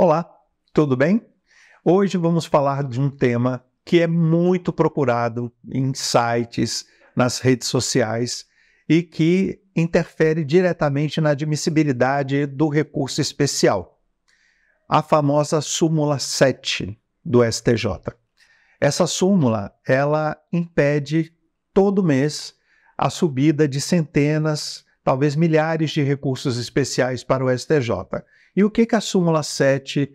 Olá, tudo bem? Hoje vamos falar de um tema que é muito procurado em sites, nas redes sociais e que interfere diretamente na admissibilidade do recurso especial, a famosa súmula 7 do STJ. Essa súmula, ela impede todo mês a subida de centenas, talvez milhares de recursos especiais para o STJ. E o que a súmula 7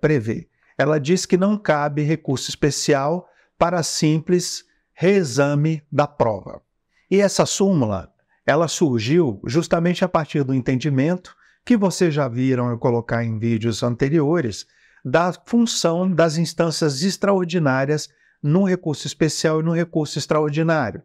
prevê? Ela diz que não cabe recurso especial para simples reexame da prova. E essa súmula, ela surgiu justamente a partir do entendimento que vocês já viram eu colocar em vídeos anteriores, da função das instâncias extraordinárias no recurso especial e no recurso extraordinário.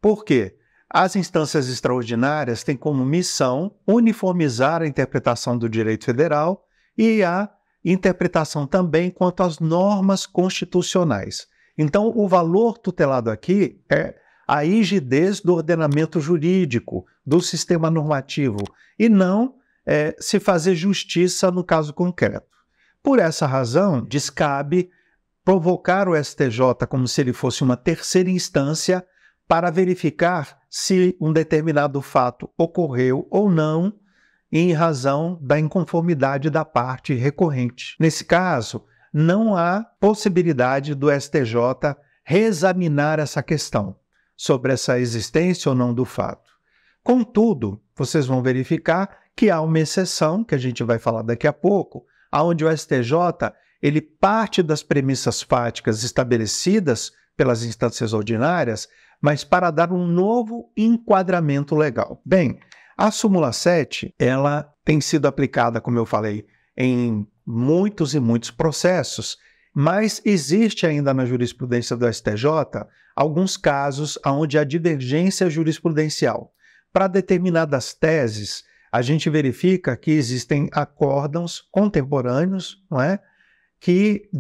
Por quê? As instâncias extraordinárias têm como missão uniformizar a interpretação do direito federal e a interpretação também quanto às normas constitucionais. Então, o valor tutelado aqui é a rigidez do ordenamento jurídico, do sistema normativo, e não se fazer justiça no caso concreto. Por essa razão, descabe provocar o STJ como se ele fosse uma terceira instância para verificar se um determinado fato ocorreu ou não em razão da inconformidade da parte recorrente. Nesse caso, não há possibilidade do STJ reexaminar essa questão sobre essa existência ou não do fato. Contudo, vocês vão verificar que há uma exceção, que a gente vai falar daqui a pouco, onde o STJ ele parte das premissas fáticas estabelecidas pelas instâncias ordinárias, mas para dar um novo enquadramento legal. Bem, a súmula 7, ela tem sido aplicada, como eu falei, em muitos e muitos processos, mas existe ainda na jurisprudência do STJ alguns casos onde há divergência jurisprudencial. Para determinadas teses, a gente verifica que existem acórdãos contemporâneos, não é? Que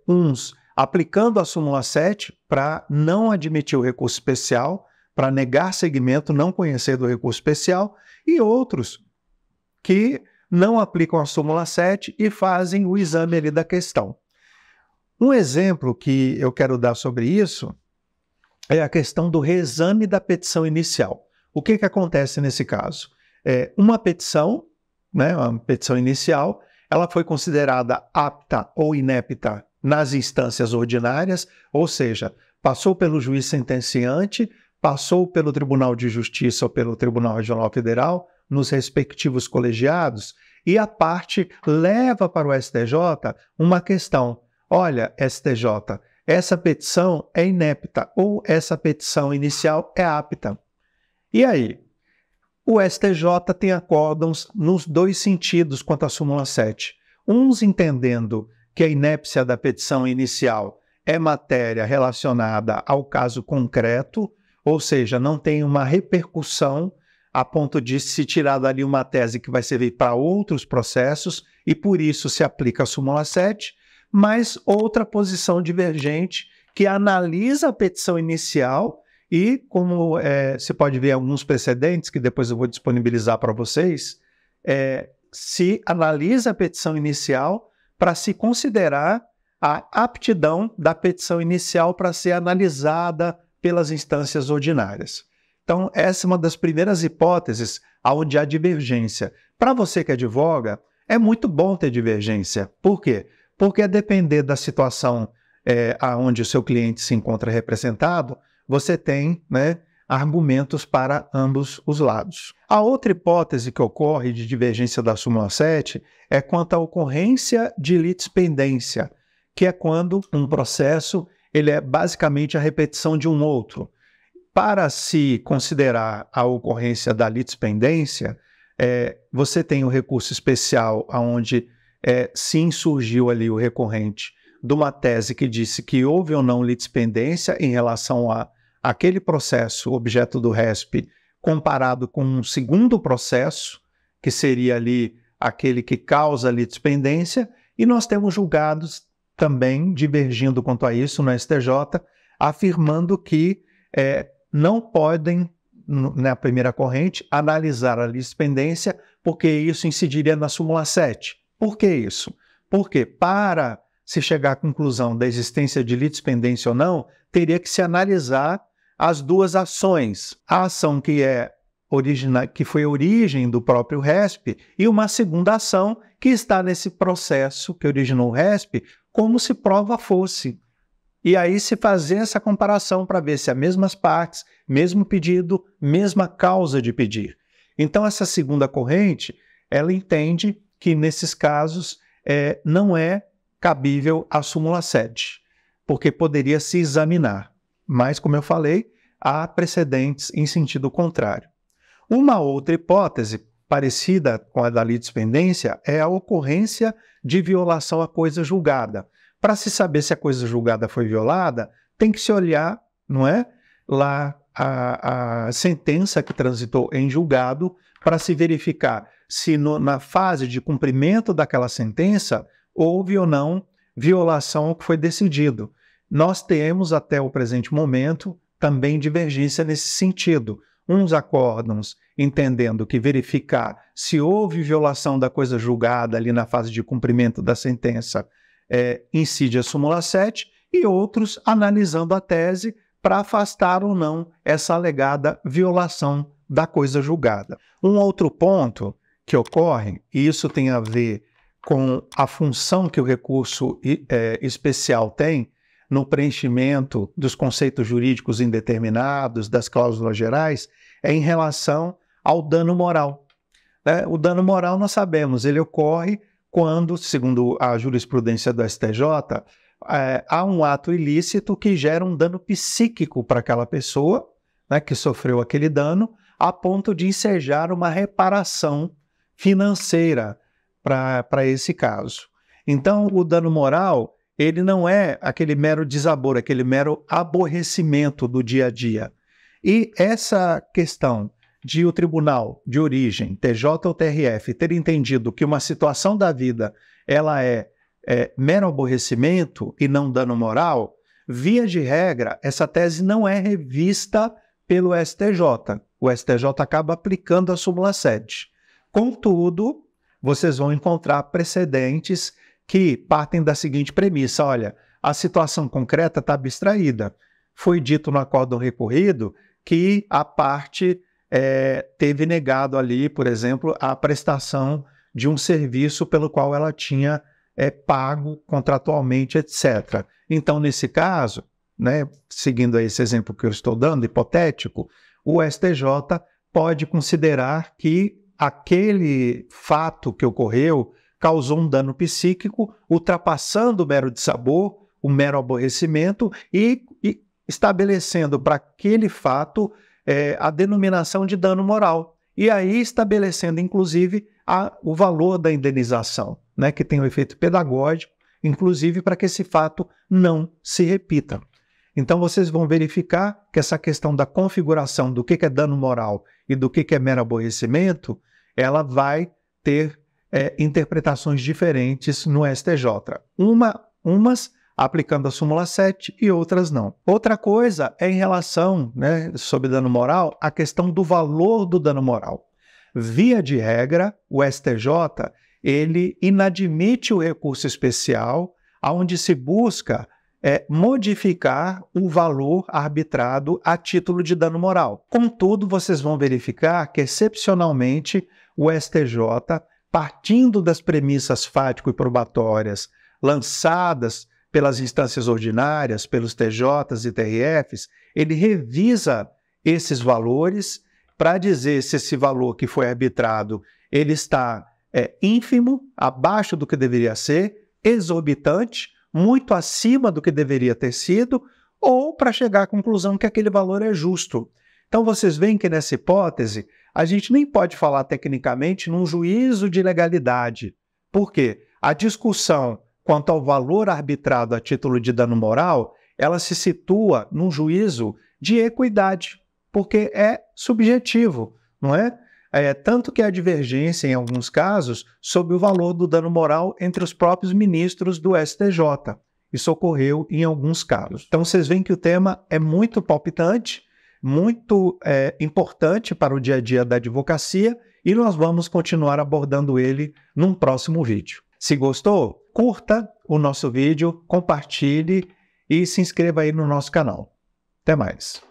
uns aplicando a súmula 7 para não admitir o recurso especial, para negar seguimento, não conhecer do recurso especial, e outros que não aplicam a súmula 7 e fazem o exame ali da questão. Um exemplo que eu quero dar sobre isso é a questão do reexame da petição inicial. O que acontece nesse caso? Uma petição, né, uma petição inicial, ela foi considerada apta ou inepta nas instâncias ordinárias, ou seja, passou pelo juiz sentenciante, passou pelo Tribunal de Justiça ou pelo Tribunal Regional Federal, nos respectivos colegiados, e a parte leva para o STJ uma questão. Olha, STJ, essa petição é inepta ou essa petição inicial é apta. E aí? O STJ tem acórdãos nos dois sentidos quanto à súmula 7. Uns entendendo que a inépcia da petição inicial é matéria relacionada ao caso concreto, ou seja, não tem uma repercussão a ponto de se tirar dali uma tese que vai servir para outros processos e por isso se aplica a súmula 7, mas outra posição divergente que analisa a petição inicial e, como você pode ver alguns precedentes, que depois eu vou disponibilizar para vocês, se analisa a petição inicial para se considerar a aptidão da petição inicial para ser analisada pelas instâncias ordinárias. Então, essa é uma das primeiras hipóteses onde há divergência. Para você que advoga, é muito bom ter divergência. Por quê? Porque a depender da situação onde o seu cliente se encontra representado, você tem, né, argumentos para ambos os lados. A outra hipótese que ocorre de divergência da súmula 7 é quanto à ocorrência de litispendência, que é quando um processo ele é basicamente a repetição de um outro. Para se considerar a ocorrência da litispendência, você tem o recurso especial onde sim surgiu ali o recorrente de uma tese que disse que houve ou não litispendência em relação a aquele processo objeto do RESP comparado com um segundo processo, que seria ali aquele que causa litispendência, e nós temos julgados também divergindo quanto a isso no STJ, afirmando que não podem, na primeira corrente, analisar a litispendência, porque isso incidiria na súmula 7. Por que isso? Porque para se chegar à conclusão da existência de litispendência ou não, teria que se analisar as duas ações. A ação que foi a origem do próprio RESP e uma segunda ação que está nesse processo que originou o RESP, como se prova fosse. E aí se fazer essa comparação para ver se as mesmas partes, mesmo pedido, mesma causa de pedir. Então essa segunda corrente, ela entende que nesses casos não é cabível a súmula 7, porque poderia se examinar. Mas, como eu falei, há precedentes em sentido contrário. Uma outra hipótese, parecida com a da litispendência, é a ocorrência de violação à coisa julgada. Para se saber se a coisa julgada foi violada, tem que se olhar, não é, lá a sentença que transitou em julgado para se verificar se na fase de cumprimento daquela sentença houve ou não violação ao que foi decidido. Nós temos, até o presente momento, também divergência nesse sentido. Uns acórdãos entendendo que verificar se houve violação da coisa julgada ali na fase de cumprimento da sentença incide a súmula 7, e outros analisando a tese para afastar ou não essa alegada violação da coisa julgada. Um outro ponto que ocorre, e isso tem a ver com a função que o recurso especial tem no preenchimento dos conceitos jurídicos indeterminados, das cláusulas gerais, é em relação ao dano moral. O dano moral, nós sabemos, ele ocorre quando, segundo a jurisprudência do STJ, há um ato ilícito que gera um dano psíquico para aquela pessoa, que sofreu aquele dano, a ponto de ensejar uma reparação financeira para esse caso. Então, o dano moral, ele não é aquele mero desaboro, aquele mero aborrecimento do dia a dia. E essa questão de o tribunal de origem, TJ ou TRF, ter entendido que uma situação da vida ela é mero aborrecimento e não dano moral, via de regra, essa tese não é revista pelo STJ. O STJ acaba aplicando a súmula 7. Contudo, vocês vão encontrar precedentes que partem da seguinte premissa: olha, a situação concreta está abstraída. Foi dito no acórdão recorrido que a parte teve negado ali, por exemplo, a prestação de um serviço pelo qual ela tinha pago contratualmente, etc. Então, nesse caso, seguindo esse exemplo que eu estou dando, hipotético, o STJ pode considerar que aquele fato que ocorreu causou um dano psíquico, ultrapassando o mero dissabor, o mero aborrecimento e estabelecendo para aquele fato a denominação de dano moral. E aí estabelecendo, inclusive, o valor da indenização, que tem um efeito pedagógico, inclusive para que esse fato não se repita. Então vocês vão verificar que essa questão da configuração do que é dano moral e do que é mero aborrecimento, ela vai ter interpretações diferentes no STJ. Umas aplicando a súmula 7 e outras não. Outra coisa é em relação, sobre dano moral, a questão do valor do dano moral. Via de regra, o STJ ele inadmite o recurso especial, onde se busca modificar o valor arbitrado a título de dano moral. Contudo, vocês vão verificar que, excepcionalmente, o STJ, partindo das premissas fático e probatórias lançadas pelas instâncias ordinárias, pelos TJs e TRFs, ele revisa esses valores para dizer se esse valor que foi arbitrado ele está ínfimo, abaixo do que deveria ser, exorbitante, muito acima do que deveria ter sido, ou para chegar à conclusão que aquele valor é justo. Então vocês veem que nessa hipótese a gente nem pode falar tecnicamente num juízo de legalidade. Por quê? A discussão quanto ao valor arbitrado a título de dano moral, ela se situa num juízo de equidade, porque é subjetivo, não é? Tanto que há divergência, em alguns casos, sobre o valor do dano moral entre os próprios ministros do STJ. Isso ocorreu em alguns casos. Então, vocês veem que o tema é muito palpitante, muito importante para o dia a dia da advocacia, e nós vamos continuar abordando ele num próximo vídeo. Se gostou, curta o nosso vídeo, compartilhe e se inscreva aí no nosso canal. Até mais!